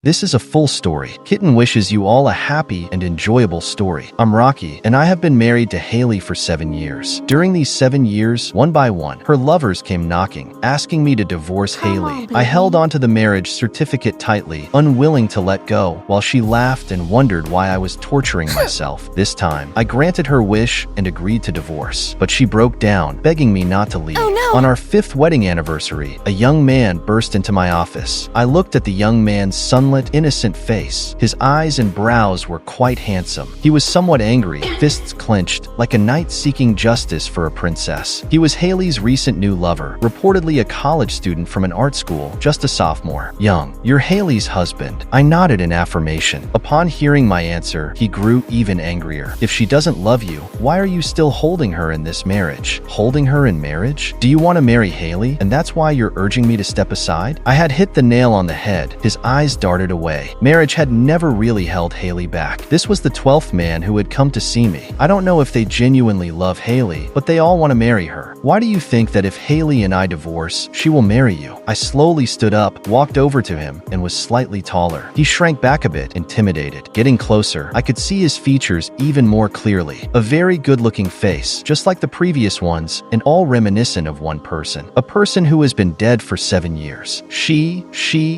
This is a full story. Kitten wishes you all a happy and enjoyable story. I'm Rocky, and I have been married to Hailey for 7 years. During these 7 years, one by one, her lovers came knocking, asking me to divorce Hailey. I held onto the marriage certificate tightly, unwilling to let go, while she laughed and wondered why I was torturing myself. This time, I granted her wish and agreed to divorce. But she broke down, begging me not to leave. Oh, no. On our 5th wedding anniversary, a young man burst into my office. I looked at the young man's sunlit, innocent face. His eyes and brows were quite handsome. He was somewhat angry, fists clenched, like a knight seeking justice for a princess. He was Hailey's recent new lover, reportedly a college student from an art school, just a sophomore. Young, you're Hailey's husband. I nodded in affirmation. Upon hearing my answer, he grew even angrier. If she doesn't love you, why are you still holding her in this marriage? Holding her in marriage? Do you want to marry Hailey, and that's why you're urging me to step aside? I had hit the nail on the head. His eyes darted away. Marriage had never really held Hailey back. This was the 12th man who had come to see me. I don't know if they genuinely love Hailey, but they all want to marry her. Why do you think that if Hailey and I divorce, she will marry you? I slowly stood up, walked over to him, and was slightly taller. He shrank back a bit, intimidated. Getting closer, I could see his features even more clearly. A very good-looking face, just like the previous ones, and all reminiscent of one person. A person who has been dead for 7 years. She,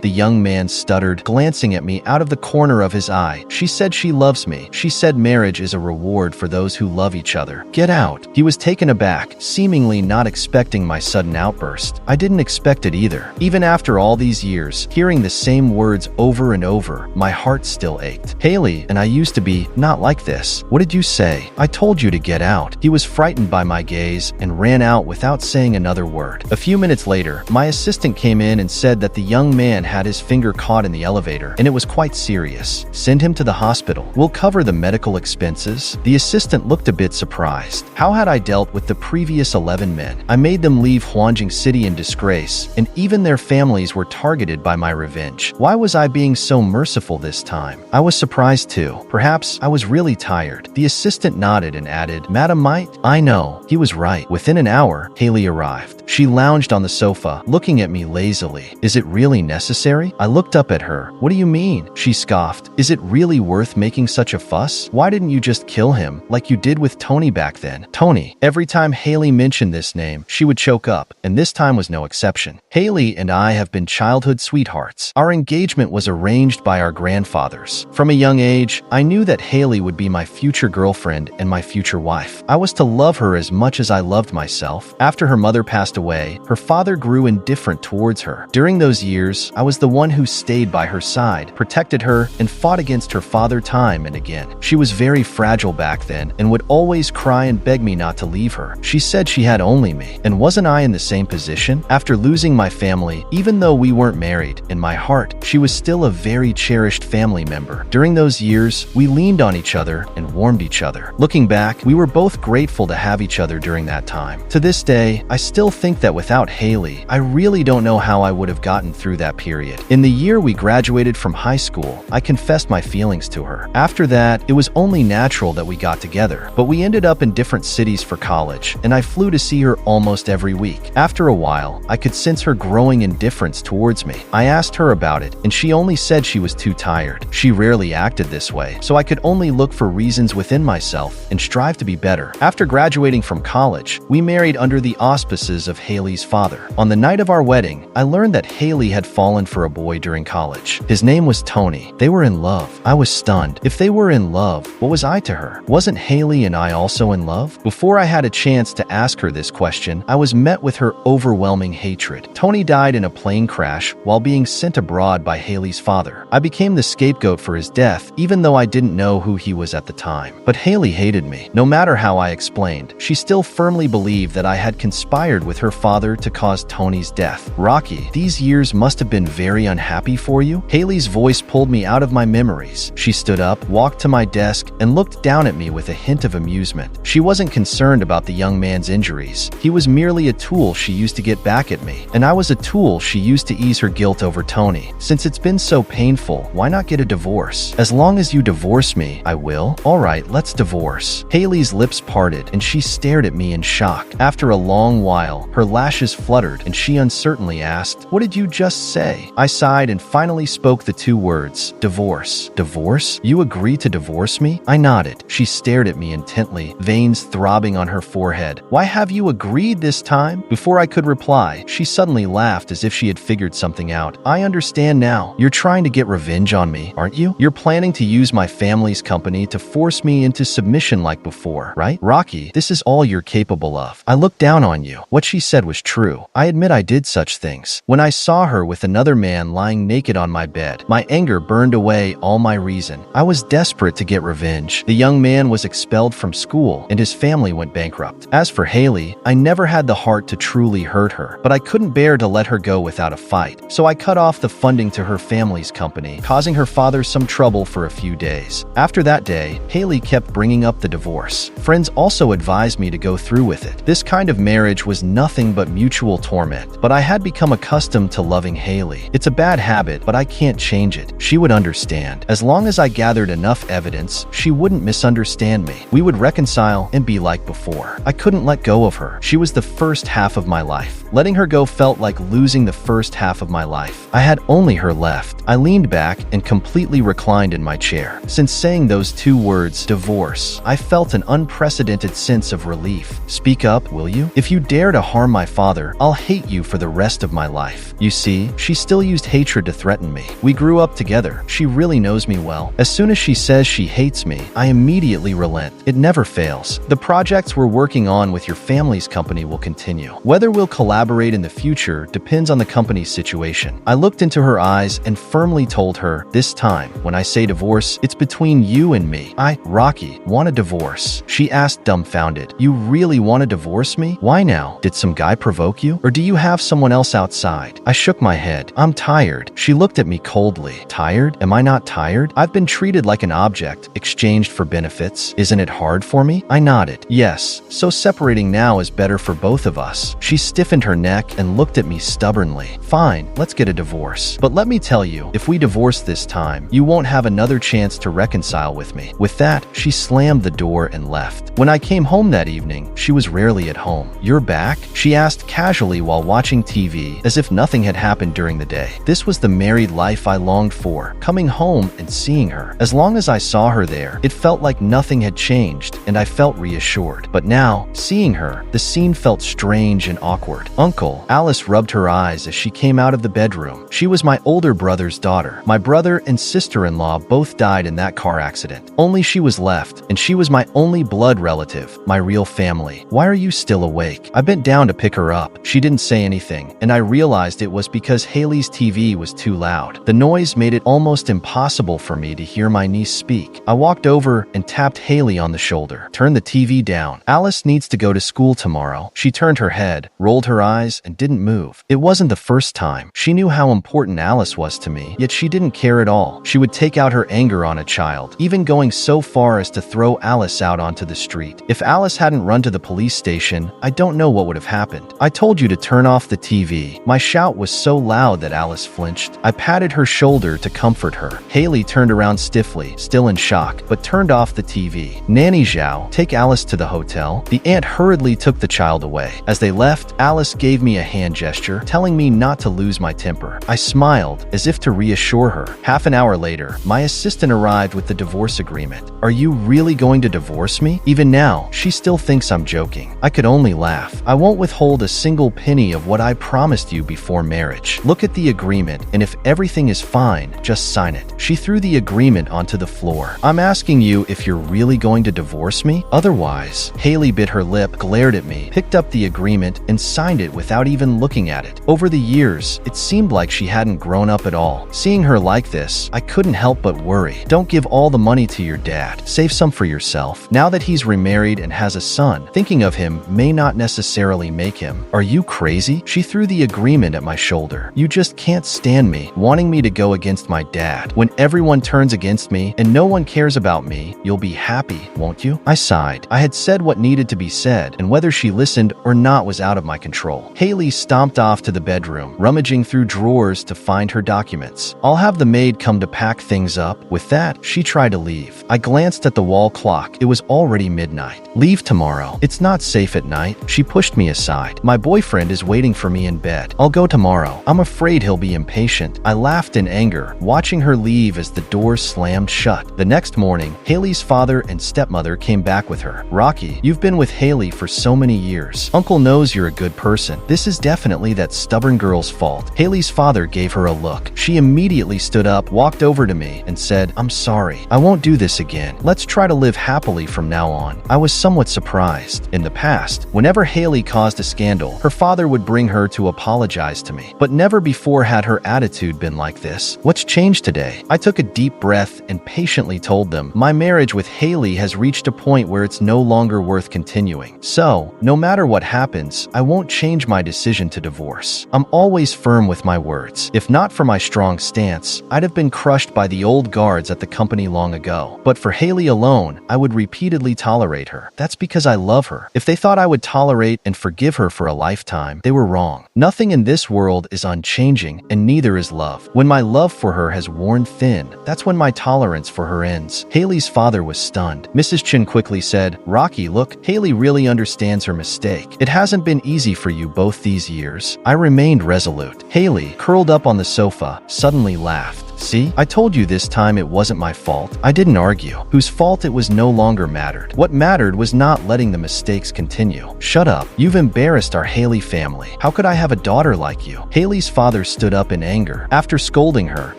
the young man stuttered, glancing at me out of the corner of his eye. She said she loves me. She said marriage is a reward for those who love each other. Get out. He was taken aback, seemingly not expecting my sudden outburst. I didn't expect it either. Even after all these years, hearing the same words over and over, my heart still ached. Hailey and I used to be not like this. What did you say? I told you to get out. He was frightened by my gaze and ran out without saying another word. A few minutes later, my assistant came in and said that the young man had his finger caught in the elevator, and it was quite serious. Send him to the hospital. We'll cover the medical expenses. The assistant looked a bit surprised. How had I dealt with the previous 11 men? I made them leave Huangjing City in disgrace, and even their families were targeted by my revenge. Why was I being so merciful this time? I was surprised too. Perhaps I was really tired. The assistant nodded and added, Madam Might? I know. He was right. Within an hour, Hailey arrived. She lounged on the sofa, looking at me lazily. Is it really necessary? I looked up at her. What do you mean? She scoffed. Is it really worth making such a fuss? Why didn't you just kill him, like you did with Tony back then? Tony. Every time Hailey mentioned this name, she would choke up, and this time was no exception. Hailey and I have been childhood sweethearts. Our engagement was arranged by our grandfathers. From a young age, I knew that Hailey would be my future girlfriend and my future wife. I was to love her as much as I loved myself. After her mother passed away, her father grew indifferent towards her. During those years, I was the one who stayed by her side, protected her, and fought against her father time and again. She was very fragile back then and would always cry and beg me not to leave her. She said she had only me. And wasn't I in the same position? After losing my family, even though we weren't married, in my heart, she was still a very cherished family member. During those years, we leaned on each other and warmed each other. Looking back, we were both grateful to have each other during that time. To this day, I still think that without Hailey, I really don't know how I would have gotten through that period. In the year we graduated from high school, I confessed my feelings to her. After that, it was only natural that we got together, but we ended up in different cities for college, and I flew to see her almost every week. After a while, I could sense her growing indifference towards me. I asked her about it, and she only said she was too tired. She rarely acted this way, so I could only look for reasons within myself and strive to be better. After graduating from college, we married under the auspices of Hailey's father. On the night of our wedding, I learned that Hailey had fallen for a boy during college. His name was Tony. They were in love. I was stunned. If they were in love, what was I to her? Wasn't Hailey and I also in love? Before I had a chance to ask her this question, I was met with her overwhelming hatred. Tony died in a plane crash while being sent abroad by Hailey's father. I became the scapegoat for his death, even though I didn't know who he was at the time. But Hailey hated me. No matter how I explained, she still firmly believed that I had conspired with her father to cause Tony's death. Rocky, these years must have been very unhappy for you? Hailey's voice pulled me out of my memories. She stood up, walked to my desk, and looked down at me with a hint of amusement. She wasn't concerned about the young man's injuries. He was merely a tool she used to get back at me, and I was a tool she used to ease her guilt over Tony. Since it's been so painful, why not get a divorce? As long as you divorce me, I will. All right, let's divorce. Hailey's lips parted, and she stared at me in shock. After a long while, her lashes fluttered, and she uncertainly asked, "What did you just say?" I sighed and finally finally spoke the two words, divorce. Divorce? You agree to divorce me? I nodded. She stared at me intently, veins throbbing on her forehead. Why have you agreed this time? Before I could reply, she suddenly laughed as if she had figured something out. I understand now. You're trying to get revenge on me, aren't you? You're planning to use my family's company to force me into submission like before, right? Rocky, this is all you're capable of. I looked down on you. What she said was true. I admit I did such things. When I saw her with another man lying naked on my bed, my anger burned away all my reason. I was desperate to get revenge. The young man was expelled from school and his family went bankrupt. As for Hailey, I never had the heart to truly hurt her, but I couldn't bear to let her go without a fight. So I cut off the funding to her family's company, causing her father some trouble for a few days. After that day, Hailey kept bringing up the divorce. Friends also advised me to go through with it. This kind of marriage was nothing but mutual torment, but I had become accustomed to loving Hailey. It's a bad habit, but I can't change it. She would understand. As long as I gathered enough evidence, she wouldn't misunderstand me. We would reconcile and be like before. I couldn't let go of her. She was the first half of my life. Letting her go felt like losing the first half of my life. I had only her left. I leaned back and completely reclined in my chair. Since saying those two words, divorce, I felt an unprecedented sense of relief. Speak up, will you? If you dare to harm my father, I'll hate you for the rest of my life. You see, she still used hatred to threaten me. We grew up together. She really knows me well. As soon as she says she hates me, I immediately relent. It never fails. The projects we're working on with your family's company will continue. Whether we'll collaborate in the future depends on the company's situation. I looked into her eyes and firmly told her, this time, when I say divorce, it's between you and me. Rocky, want a divorce. She asked dumbfounded. You really want to divorce me? Why now? Did some guy provoke you? Or do you have someone else outside? I shook my head. I'm tired. She looked at me coldly. Tired? Am I not tired? I've been treated like an object, exchanged for benefits. Isn't it hard for me? I nodded. Yes, so separating now is better for both of us. She stiffened her neck and looked at me stubbornly. Fine, let's get a divorce. But let me tell you, if we divorce this time, you won't have another chance to reconcile with me. With that, she slammed the door and left. When I came home that evening, she was rarely at home. You're back? She asked casually while watching TV, as if nothing had happened during the day. This was the married life I longed for, coming home and seeing her. As long as I saw her there, it felt like nothing had changed, and I felt reassured. But now, seeing her, the scene felt strange and awkward. Uncle, Alice rubbed her eyes as she came out of the bedroom. She was my older brother's daughter. My brother and sister-in-law both died in that car accident. Only she was left, and she was my only blood relative, my real family. Why are you still awake? I bent down to pick her up. She didn't say anything, and I realized it was because Hailey's TV was too loud. The noise made it almost impossible for me to hear my niece speak. I walked over and tapped Hailey on the shoulder. Turn the TV down. Alice needs to go to school tomorrow. She turned her head, rolled her eyes, and didn't move. It wasn't the first time. She knew how important Alice was to me, yet she didn't care at all. She would take out her anger on a child, even going so far as to throw Alice out onto the street. If Alice hadn't run to the police station, I don't know what would have happened. I told you to turn off the TV. My shout was so loud that Alice flinched. I patted her shoulder to comfort her. Hailey turned around stiffly, still in shock, but turned off the TV. Nanny Zhao, take Alice to the hotel. The aunt hurriedly took the child away. As they left, Alice gave me a hand gesture, telling me not to lose my temper. I smiled, as if to reassure her. Half an hour later, my assistant arrived with the divorce agreement. Are you really going to divorce me? Even now, she still thinks I'm joking. I could only laugh. I won't withhold a single penny of what I promised you before marriage. Look at the agreement, and if everything is fine, just sign it. She threw the agreement onto the floor. I'm asking you if you're really going to divorce me? Otherwise, Hailey bit her lip, glared at me, picked up the agreement, and signed it without even looking at it. Over the years, it seemed like she hadn't grown up at all. Seeing her like this, I couldn't help but worry. Don't give all the money to your dad. Save some for yourself. Now that he's remarried and has a son, thinking of him may not necessarily make him. Are you crazy? She threw the agreement at my shoulder. You just can't stand me, wanting me to go against my dad. When everyone turns against me and no one cares about me, you'll be happy, won't you? I sighed. I had said what needed to be said, and whether she listened or not was out of my control. Hailey stomped off to the bedroom, rummaging through drawers to find her documents. I'll have the maid come to pack things up. With that, she tried to leave. I glanced at the wall clock. It was already midnight. Leave tomorrow. It's not safe at night. She pushed me aside. My boyfriend is waiting for me in bed. I'll go tomorrow. I'm afraid he'll be impatient. I laughed in anger, watching her leave as the door slammed shut. The next morning, Hailey's father and stepmother came back with her. "Rocky, you've been with Hailey for so many years. Uncle knows you're a good person. This is definitely that stubborn girl's fault." Hailey's father gave her a look. She immediately stood up, walked over to me, and said, "I'm sorry. I won't do this again. Let's try to live happily from now on." I was somewhat surprised. In the past, whenever Hailey caused a scandal, her father would bring her to apologize to me. But never before had her attitude been like this. What's changed today? I took a deep breath and patiently told them, "My marriage with Hailey has reached a point where it's no longer worth continuing. So, no matter what happens, I won't change my decision to divorce. I'm always firm with my words. If not for my strong stance, I'd have been crushed by the old guards at the company long ago. But for Hailey alone, I would repeatedly tolerate her. That's because I love her. If they thought I would tolerate and forgive her for a lifetime, they were wrong. Nothing in this world is unchanging, and neither is love. When my love for her has worn thin, that's when my tolerance for her ends." Hailey's father was stunned. Mrs. Chin quickly said, "Rocky, look, Hailey really understands her mistake. It hasn't been easy for you both these years." I remained resolute. Hailey, curled up on the sofa, suddenly laughed. "See, I told you this time it wasn't my fault. I didn't argue. Whose fault it was no longer mattered. What mattered was not letting the mistakes continue." "Shut up. You've embarrassed our Hailey family. How could I have a daughter like you?" Hailey's father stood up in anger. After scolding her,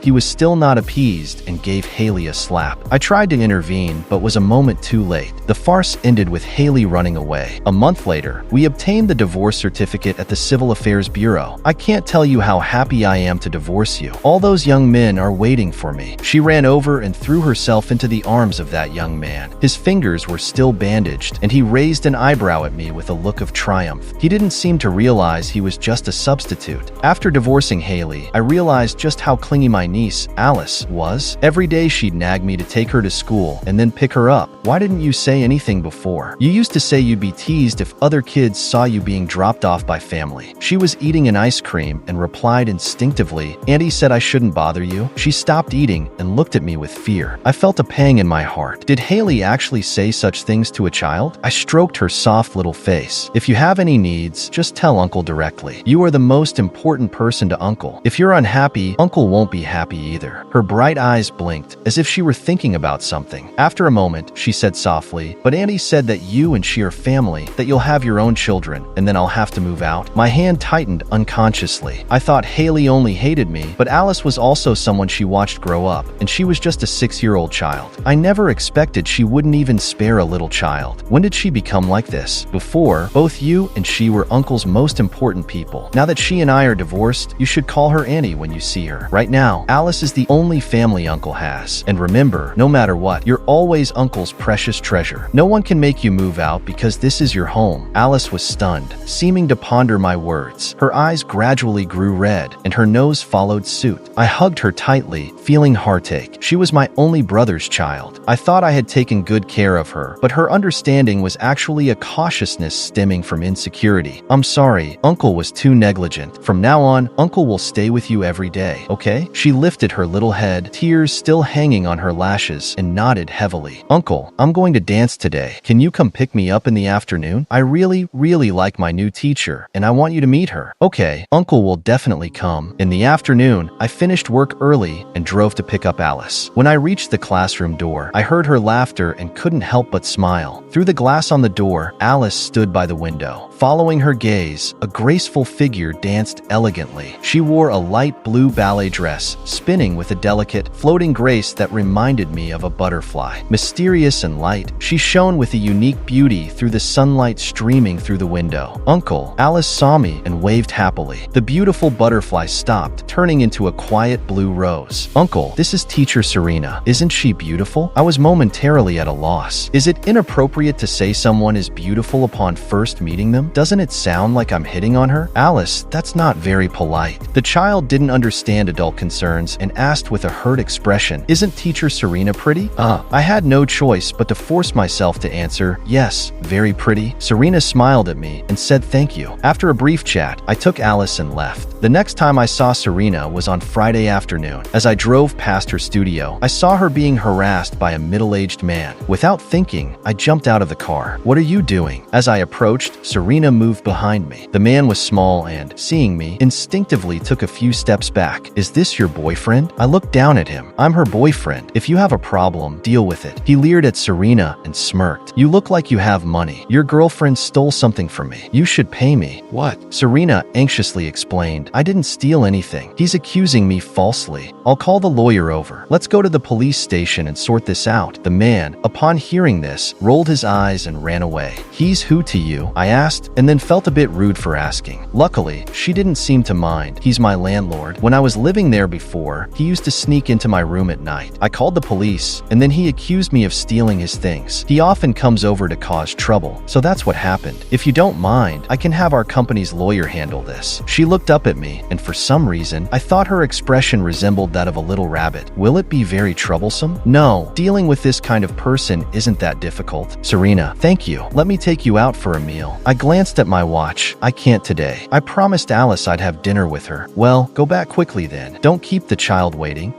he was still not appeased and gave Hailey a slap. I tried to intervene, but was a moment too late. The farce ended with Hailey running away. A month later, we obtained the divorce certificate at the Civil Affairs Bureau. "I can't tell you how happy I am to divorce you. All those young men are waiting for me." She ran over and threw herself into the arms of that young man. His fingers were still bandaged, and he raised an eyebrow at me with a look of triumph. He didn't seem to realize he was just a substitute. After divorcing Hailey, I realized just how clingy my niece, Alice, was. Every day she'd nag me to take her to school and then pick her up. "Why didn't you say anything before? You used to say you'd be teased if other kids saw you being dropped off by family." She was eating an ice cream and replied instinctively, "Auntie said I shouldn't bother you." She stopped eating and looked at me with fear. I felt a pang in my heart. Did Hailey actually say such things to a child? I stroked her soft little face. "If you have any needs, just tell Uncle directly. You are the most important person to Uncle. If you're unhappy, Uncle won't be happy either." Her bright eyes blinked, as if she were thinking about something. After a moment, she said softly, "But Auntie said that you and she are family, that you'll have your own children, and then I'll have to move out." My hand tightened unconsciously. I thought Hailey only hated me, but Alice was also someone she watched grow up, and she was just a 6-year-old child. I never expected she wouldn't even spare a little child. When did she become like this? Before, both you and she were Uncle's most important people. Now that she and I are divorced, you should call her Annie when you see her. Right now, Alice is the only family Uncle has. And remember, no matter what, you're always Uncle's precious treasure. No one can make you move out because this is your home." Alice was stunned, seeming to ponder my words. Her eyes gradually grew red, and her nose followed suit. I hugged her tightly, feeling heartache. She was my only brother's child. I thought I had taken good care of her, but her understanding was actually a cautiousness stemming from insecurity. "I'm sorry, Uncle was too negligent. From now on, Uncle will stay with you every day, okay?" She lifted her little head, tears still hanging on her lashes, and nodded heavily. "Uncle, I'm going to dance today. Can you come pick me up in the afternoon? I really like my new teacher, and I want you to meet her." "Okay, Uncle will definitely come." In the afternoon, I finished work early and drove to pick up Alice. When I reached the classroom door, I heard her laughter and couldn't help but smile. Through the glass on the door, Alice stood by the window. Following her gaze, a graceful figure danced elegantly. She wore a light blue ballet dress, spinning with a delicate, floating grace that reminded me of a butterfly. Mysterious and light, she shone with a unique beauty through the sunlight streaming through the window. "Uncle." Alice saw me and waved happily. The beautiful butterfly stopped, turning into a quiet blue rose. "Uncle, this is Teacher Serena. Isn't she beautiful?" I was momentarily at a loss. Is it inappropriate to say someone is beautiful upon first meeting them? Doesn't it sound like I'm hitting on her? "Alice, that's not very polite." The child didn't understand adult concerns and asked with a hurt expression, "Isn't Teacher Serena pretty?" I had no choice but to force myself to answer, "Yes, very pretty." Serena smiled at me and said thank you. After a brief chat, I took Alice and left. The next time I saw Serena was on Friday afternoon. As I drove past her studio, I saw her being harassed by a middle-aged man. Without thinking, I jumped out of the car. "What are you doing?" As I approached, Serena Serena moved behind me. The man was small and, seeing me, instinctively took a few steps back. "Is this your boyfriend?" I looked down at him. "I'm her boyfriend. If you have a problem, deal with it." He leered at Serena and smirked. "You look like you have money. Your girlfriend stole something from me. You should pay me." "What?" Serena anxiously explained. "I didn't steal anything. He's accusing me falsely. I'll call the lawyer over. Let's go to the police station and sort this out." The man, upon hearing this, rolled his eyes and ran away. "He's who to you?" I asked, and then felt a bit rude for asking. Luckily, she didn't seem to mind. "He's my landlord. When I was living there before, he used to sneak into my room at night. I called the police, and then he accused me of stealing his things. He often comes over to cause trouble, so that's what happened. If you don't mind, I can have our company's lawyer handle this." She looked up at me, and for some reason, I thought her expression resembled that of a little rabbit. "Will it be very troublesome?" "No, dealing with this kind of person isn't that difficult." "Serena, thank you. Let me take you out for a meal." I glanced at my watch. "I can't today. I promised Alice I'd have dinner with her." "Well, go back quickly then. Don't keep the child waiting."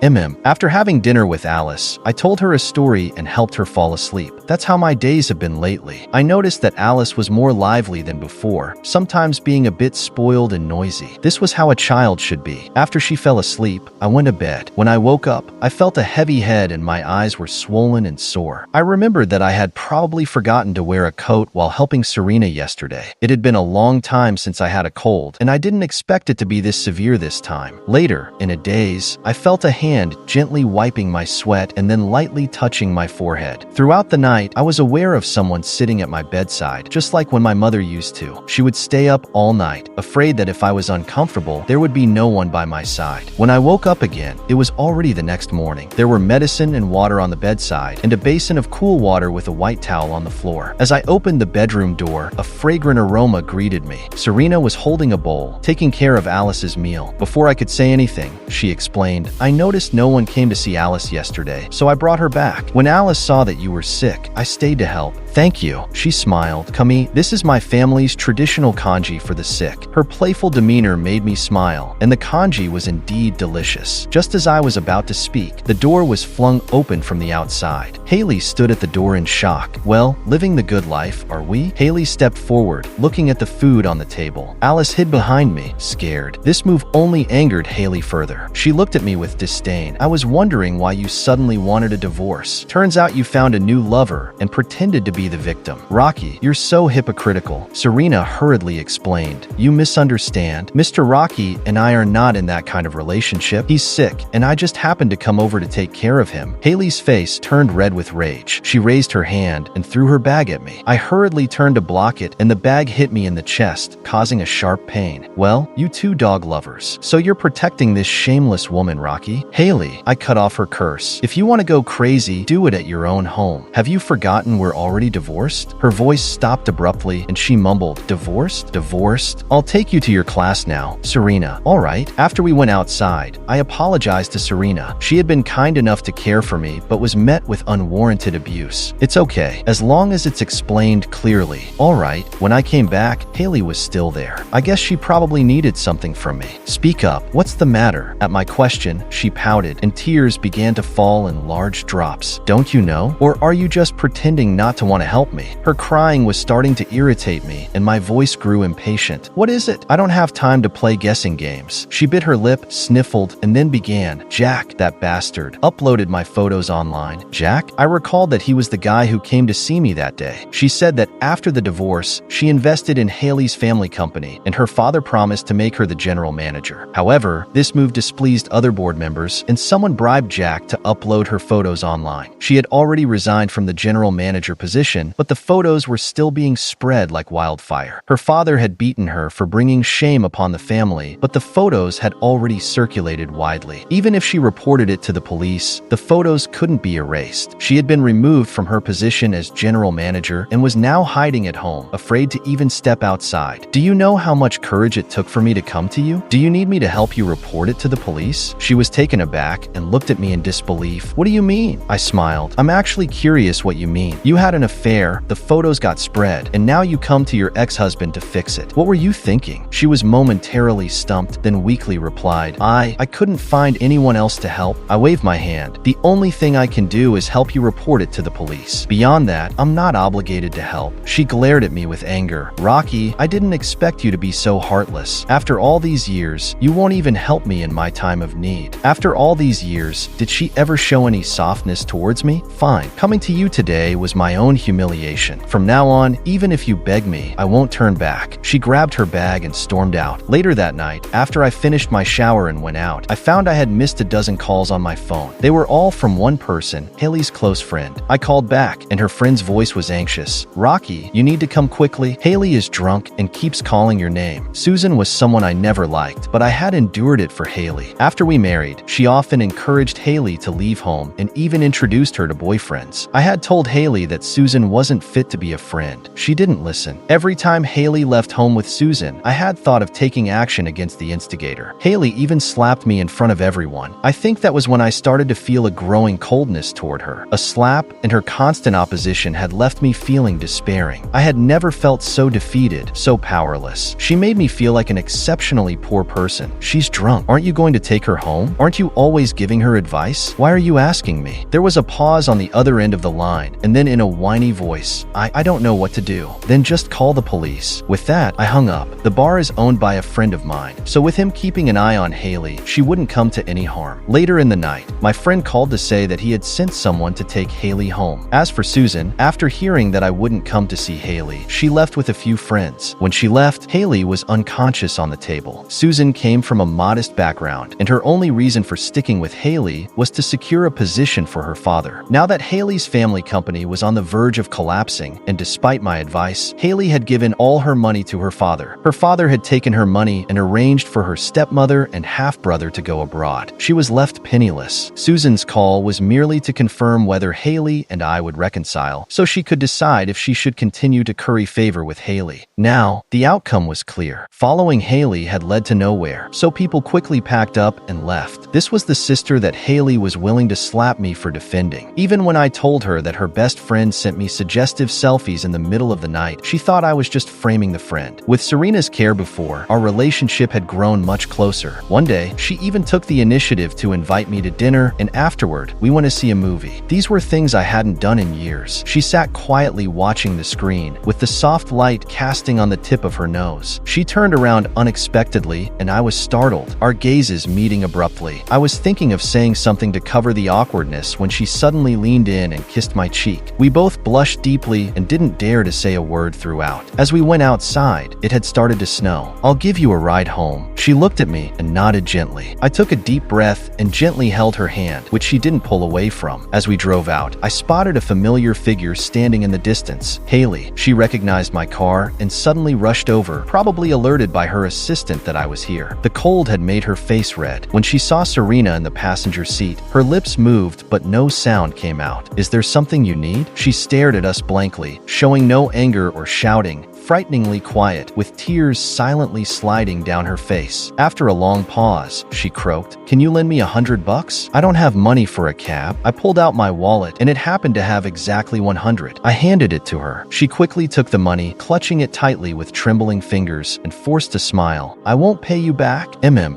After having dinner with Alice, I told her a story and helped her fall asleep. That's how my days have been lately. I noticed that Alice was more lively than before, sometimes being a bit spoiled and noisy. This was how a child should be. After she fell asleep, I went to bed. When I woke up, I felt a heavy head and my eyes were swollen and sore. I remembered that I had probably forgotten to wear a coat while helping Serena yesterday. It had been a long time since I had a cold, and I didn't expect it to be this severe this time. Later, in a daze, I felt a hand gently wiping my sweat and then lightly touching my forehead. Throughout the night, I was aware of someone sitting at my bedside, just like when my mother used to. She would stay up all night, afraid that if I was uncomfortable, there would be no one by my side. When I woke up again, it was already the next morning. There were medicine and water on the bedside, and a basin of cool water with a white towel on the floor. As I opened the bedroom door, a fragrant aroma greeted me. Serena was holding a bowl, taking care of Alice's meal. Before I could say anything, she explained, "I noticed no one came to see Alice yesterday, so I brought her back. When Alice saw that you were sick, I stayed to help." "Thank you," she smiled. "Kami, this is my family's traditional kanji for the sick." Her playful demeanor made me smile, and the kanji was indeed delicious. Just as I was about to speak, the door was flung open from the outside. Hailey stood at the door in shock. "Well, living the good life, are we?" Hailey stepped forward, looking at the food on the table. Alice hid behind me, scared. This move only angered Hailey further. She looked at me with disdain. "I was wondering why you suddenly wanted a divorce. Turns out you found a new lover and pretended to be the victim." "Rocky, you're so hypocritical," Serena hurriedly explained. "You misunderstand. Mr. Rocky and I are not in that kind of relationship. He's sick, and I just happened to come over to take care of him." Hailey's face turned red with rage. She raised her hand and threw her bag at me. I hurriedly turned to block it, and the bag hit me in the chest, causing a sharp pain. "Well, you two dog lovers. So you're protecting this shameless woman, Rocky?" "Hailey," I cut off her curse. "If you want to go crazy, do it at your own home. Have you forgotten we're already divorced?" Her voice stopped abruptly, and she mumbled, "Divorced? Divorced? I'll take you to your class now." "Serena." "All right." After we went outside, I apologized to Serena. She had been kind enough to care for me, but was met with unwarranted abuse. "It's okay, as long as it's explained clearly." "All right." When I came back, Hailey was still there. I guess she probably needed something from me. "Speak up. What's the matter?" At my question, she pouted, and tears began to fall in large drops. "Don't you know? Or are you just pretending not to want to help me?" Her crying was starting to irritate me, and my voice grew impatient. "What is it? I don't have time to play guessing games." She bit her lip, sniffled, and then began. "Jack, that bastard, uploaded my photos online." "Jack?" I recalled that he was the guy who came to see me that day. She said that after the divorce, she invested in Hailey's family company, and her father promised to make her the general manager. However, this move displeased other board members, and someone bribed Jack to upload her photos online. She had already resigned from the general manager position, but the photos were still being spread like wildfire. Her father had beaten her for bringing shame upon the family, but the photos had already circulated widely. Even if she reported it to the police, the photos couldn't be erased. She had been removed from her position as general manager and was now hiding at home, afraid to even step outside. "Do you know how much courage it took for me to come to you? Do you need me to help you report it to the police?" She was taken aback and looked at me in disbelief. "What do you mean?" I smiled. "I'm actually curious what you mean. You had an affair fair, the photos got spread, and now you come to your ex-husband to fix it. What were you thinking? She was momentarily stumped, then weakly replied, I couldn't find anyone else to help. I waved my hand. The only thing I can do is help you report it to the police. Beyond that, I'm not obligated to help. She glared at me with anger. Rocky, I didn't expect you to be so heartless. After all these years, you won't even help me in my time of need. After all these years, did she ever show any softness towards me? Fine. Coming to you today was my own humiliation. From now on, even if you beg me, I won't turn back. She grabbed her bag and stormed out. Later that night, after I finished my shower and went out, I found I had missed a dozen calls on my phone. They were all from one person, Haley's close friend. I called back, and her friend's voice was anxious. Rocky, you need to come quickly. Hailey is drunk and keeps calling your name. Susan was someone I never liked, but I had endured it for Hailey. After we married, she often encouraged Hailey to leave home and even introduced her to boyfriends. I had told Hailey that Susan wasn't fit to be a friend. She didn't listen. Every time Hailey left home with Susan, I had thought of taking action against the instigator. Hailey even slapped me in front of everyone. I think that was when I started to feel a growing coldness toward her. A slap and her constant opposition had left me feeling despairing. I had never felt so defeated, so powerless. She made me feel like an exceptionally poor person. She's drunk. Aren't you going to take her home? Aren't you always giving her advice? Why are you asking me? There was a pause on the other end of the line, and then in a whiny voice, I don't know what to do. Then just call the police. With that, I hung up. The bar is owned by a friend of mine, so with him keeping an eye on Hailey, she wouldn't come to any harm. Later in the night, my friend called to say that he had sent someone to take Hailey home. As for Susan, after hearing that I wouldn't come to see Hailey, she left with a few friends. When she left, Hailey was unconscious on the table. Susan came from a modest background, and her only reason for sticking with Hailey was to secure a position for her father. Now that Hailey's family company was on the verge of collapsing, and despite my advice, Hailey had given all her money to her father. Her father had taken her money and arranged for her stepmother and half-brother to go abroad. She was left penniless. Susan's call was merely to confirm whether Hailey and I would reconcile, so she could decide if she should continue to curry favor with Hailey. Now, the outcome was clear. Following Hailey had led to nowhere, so people quickly packed up and left. This was the sister that Hailey was willing to slap me for defending. Even when I told her that her best friend sent me suggestive selfies in the middle of the night, she thought I was just framing the friend. With Serena's care before, our relationship had grown much closer. One day, she even took the initiative to invite me to dinner, and afterward, we went to see a movie. These were things I hadn't done in years. She sat quietly watching the screen, with the soft light casting on the tip of her nose. She turned around unexpectedly, and I was startled, our gazes meeting abruptly. I was thinking of saying something to cover the awkwardness when she suddenly leaned in and kissed my cheek. We both blushed deeply and didn't dare to say a word throughout. As we went outside, it had started to snow. I'll give you a ride home. She looked at me and nodded gently. I took a deep breath and gently held her hand, which she didn't pull away from. As we drove out, I spotted a familiar figure standing in the distance. Hailey. She recognized my car and suddenly rushed over, probably alerted by her assistant that I was here. The cold had made her face red. When she saw Serena in the passenger seat, her lips moved, but no sound came out. Is there something you need? She stared at us blankly, showing no anger or shouting, frighteningly quiet, with tears silently sliding down her face. After a long pause, she croaked, "Can you lend me $100? I don't have money for a cab." I pulled out my wallet, and it happened to have exactly 100. I handed it to her. She quickly took the money, clutching it tightly with trembling fingers, and forced a smile. "I won't pay you back."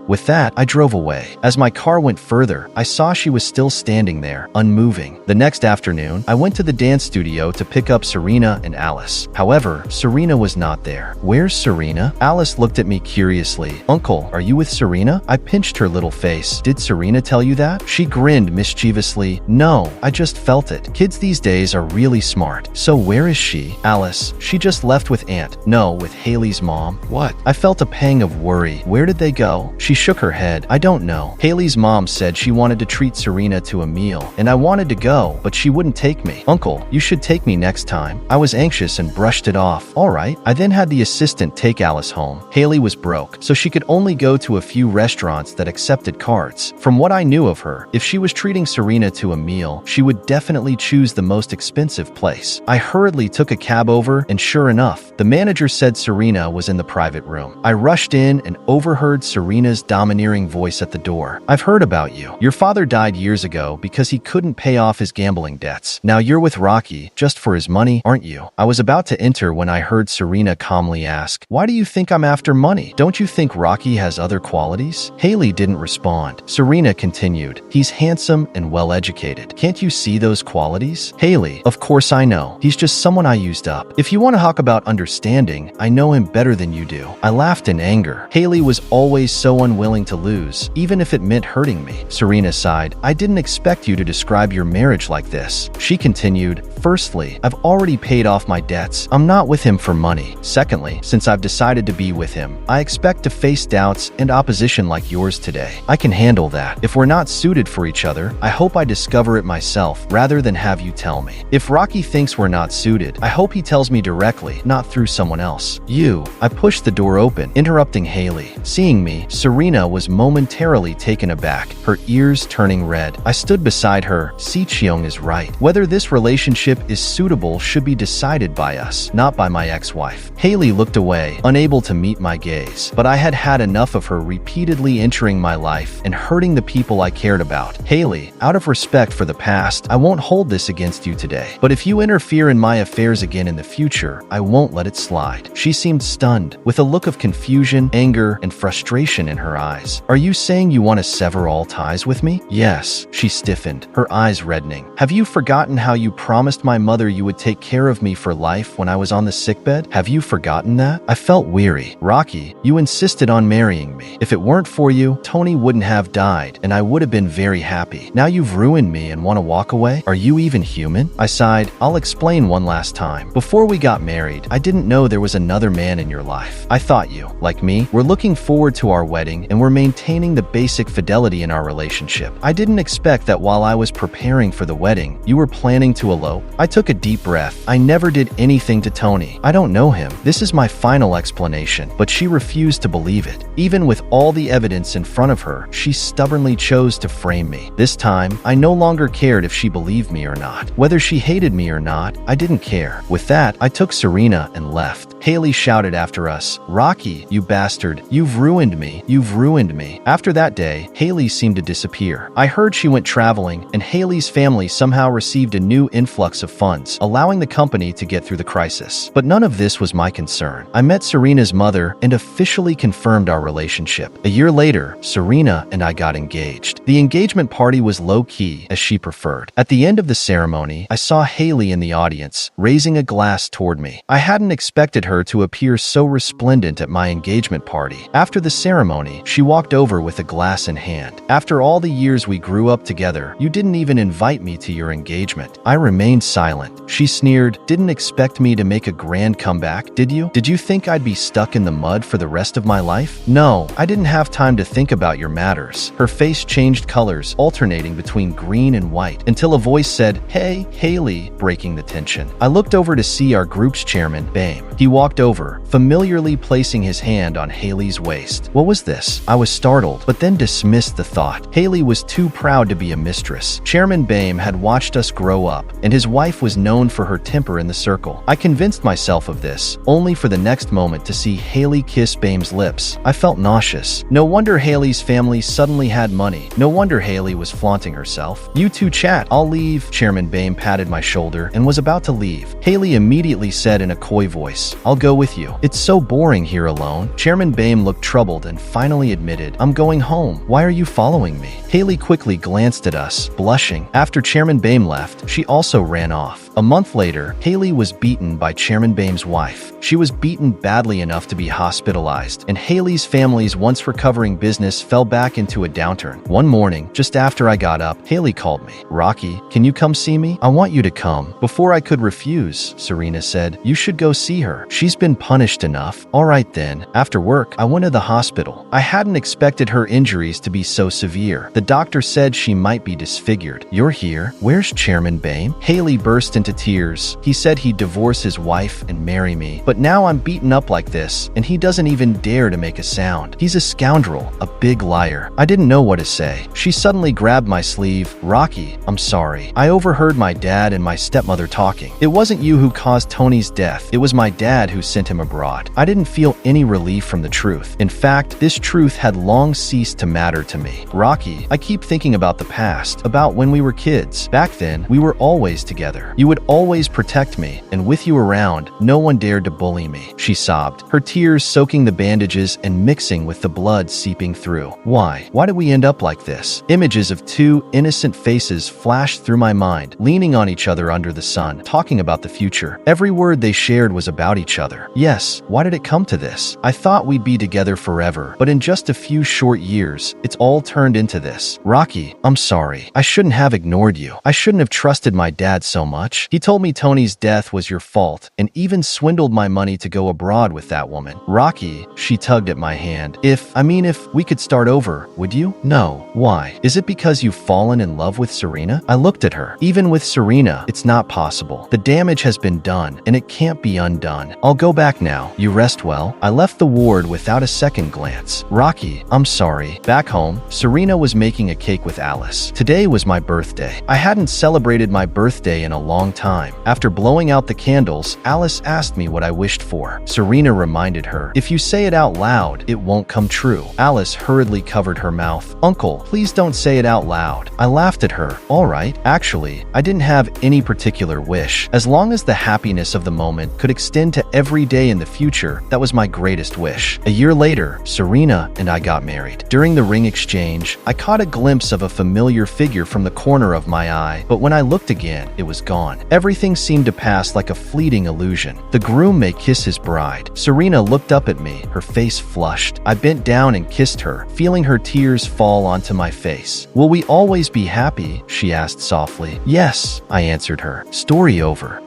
With that, I drove away. As my car went further, I saw she was still standing there, unmoving. The next afternoon, I went to the dance studio to pick up Serena and Alice. However, Serena was not there. "Where's Serena?" Alice looked at me curiously. "Uncle, are you with Serena?" I pinched her little face. "Did Serena tell you that?" She grinned mischievously. "No, I just felt it. Kids these days are really smart." "So where is she?" "Alice, she just left with Aunt." "No, with Hailey's mom." "What?" I felt a pang of worry. "Where did they go?" She shook her head. "I don't know. Hailey's mom said she wanted to treat Serena to a meal, and I wanted to go, but she wouldn't take me." "Uncle, you should take me next time." I was anxious and brushed it off. "All right. right? I then had the assistant take Alice home. Hailey was broke, so she could only go to a few restaurants that accepted cards. From what I knew of her, if she was treating Serena to a meal, she would definitely choose the most expensive place. I hurriedly took a cab over, and sure enough, the manager said Serena was in the private room. I rushed in and overheard Serena's domineering voice at the door. "I've heard about you. Your father died years ago because he couldn't pay off his gambling debts. Now you're with Rocky just for his money, aren't you?" I was about to enter when I heard Serena calmly ask, "Why do you think I'm after money? Don't you think Rocky has other qualities?" Hailey didn't respond. Serena continued, "He's handsome and well-educated. Can't you see those qualities?" Hailey, "Of course I know. He's just someone I used up. If you want to talk about understanding, I know him better than you do." I laughed in anger. Hailey was always so unwilling to lose, even if it meant hurting me. Serena sighed, "I didn't expect you to describe your marriage like this." She continued, "Firstly, I've already paid off my debts. I'm not with him for money. Secondly, since I've decided to be with him, I expect to face doubts and opposition like yours today. I can handle that. If we're not suited for each other, I hope I discover it myself rather than have you tell me. If Rocky thinks we're not suited, I hope he tells me directly, not through someone else." I pushed the door open, interrupting Hailey. Seeing me, Serena was momentarily taken aback, her ears turning red. I stood beside her. "Si Cheong is right. Whether this relationship is suitable should be decided by us, not by my ex-wife." Hailey looked away, unable to meet my gaze, but I had had enough of her repeatedly entering my life and hurting the people I cared about. "Hailey, out of respect for the past, I won't hold this against you today. But if you interfere in my affairs again in the future, I won't let it slide." She seemed stunned, with a look of confusion, anger, and frustration in her eyes. "Are you saying you want to sever all ties with me?" "Yes." She stiffened, her eyes reddening. "Have you forgotten how you promised my mother you would take care of me for life when I was on the sickbed? Have you forgotten that?" I felt weary. "Rocky, you insisted on marrying me. If it weren't for you, Tony wouldn't have died, and I would have been very happy. Now you've ruined me and want to walk away? Are you even human?" I sighed. "I'll explain one last time. Before we got married, I didn't know there was another man in your life. I thought you, like me, were looking forward to our wedding and were maintaining the basic fidelity in our relationship. I didn't expect that while I was preparing for the wedding, you were planning to elope." I took a deep breath. "I never did anything to Tony. I don't know him. This is my final explanation." But she refused to believe it. Even with all the evidence in front of her, she stubbornly chose to frame me. This time, I no longer cared if she believed me or not. Whether she hated me or not, I didn't care. With that, I took Serena and left. Hailey shouted after us, "Rocky, you bastard. You've ruined me. You've ruined me." After that day, Hailey seemed to disappear. I heard she went traveling, and Hailey's family somehow received a new influx of funds, allowing the company to get through the crisis. But none of this was my concern. I met Serena's mother and officially confirmed our relationship. A year later, Serena and I got engaged. The engagement party was low-key, as she preferred. At the end of the ceremony, I saw Hailey in the audience, raising a glass toward me. I hadn't expected her to appear so resplendent at my engagement party. After the ceremony, she walked over with a glass in hand. "After all the years we grew up together, you didn't even invite me to your engagement." I remained silent. She sneered, "Didn't expect me to make a grand comeback, did you? Did you think I'd be stuck in the mud for the rest of my life?" "No, I didn't have time to think about your matters." Her face changed colors, alternating between green and white, until a voice said, "Hey, Hailey," breaking the tension. I looked over to see our group's chairman, Bame. He walked over, familiarly placing his hand on Hailey's waist. What was this? I was startled, but then dismissed the thought. Hailey was too proud to be a mistress. Chairman Bame had watched us grow up, and his wife was known for her temper in the circle. I convinced myself of this, only for the next moment to see Hailey kiss Bame's lips. I felt nauseous. No wonder Hailey's family suddenly had money. No wonder Hailey was flaunting herself. "You two chat, I'll leave." Chairman Bame patted my shoulder and was about to leave. Hailey immediately said in a coy voice, "I'll go with you. It's so boring here alone." Chairman Bame looked troubled and finally admitted, "I'm going home. Why are you following me?" Hailey quickly glanced at us, blushing. After Chairman Bame left, she also ran off. A month later, Hailey was beaten by Chairman Bame's wife. She was beaten badly enough to be hospitalized, and Hailey's family's once recovering business fell back into a downturn. One morning, just after I got up, Hailey called me. "Rocky, can you come see me? I want you to come." Before I could refuse, Serena said, "You should go see her. She's been punished enough. All right then. After work, I went to the hospital. I hadn't expected her injuries to be so severe. The doctor said she might be disfigured. You're here? Where's Chairman Bame? Hailey burst into tears. He said he'd divorce his wife and marry me. But now I'm beaten up like this, and he doesn't even dare to make a sound. He's a scoundrel, a big liar. I didn't know what to say. She suddenly grabbed my sleeve. Rocky, I'm sorry. I overheard my dad and my stepmother talking. It wasn't you who caused Tony's death. It was my dad who sent him abroad. I didn't feel any relief from the truth. In fact, this truth had long ceased to matter to me. Rocky, I keep thinking about the past, about when we were kids. Back then, we were always together. You would always protect me, and with you around, no one dared to bully me. She sobbed, her tears soaking the bandages and mixing with the blood seeping through. Why? Why did we end up like this? Images of two innocent faces flashed through my mind, leaning on each other under the sun, talking about the future. Every word they shared was about each other. Yes, why did it come to this? I thought we'd be together forever, but in just a few short years, it's all turned into this. Rocky, I'm sorry. I shouldn't have ignored you. I shouldn't have trusted my dad so much. He told me Tony's death was your fault and even swindled my money to go abroad with that woman. Rocky, she tugged at my hand. If we could start over, would you? No. Why? Is it because you've fallen in love with Serena? I looked at her. Even with Serena, it's not possible. The damage has been done, and it can't be undone. I'll go back now. You rest well. I left the ward without a second glance. Rocky, I'm sorry. Back home, Serena was making a cake with Alice. Today was my birthday. I hadn't celebrated my birthday in a long time. After blowing out the candles, Alice asked me what I wished for. Serena reminded her, if you say it out loud, it won't come true. Alice hurriedly covered her mouth. Uncle, please don't say it out loud. I laughed at her. All right. Actually, I didn't have any particular wish. As long as the happiness of the moment could extend to every day in the future, that was my greatest wish. A year later, Serena and I got married. During the ring exchange, I caught a glimpse of a familiar figure from the corner of my eye, but when I looked again, it was gone. Everything seemed to pass like a fleeting illusion. The groom may kiss his bride. Serena looked up at me, her face flushed. I bent down and kissed her, feeling her tears fall onto my face. Will we always be happy? She asked softly. Yes, I answered her. Story over.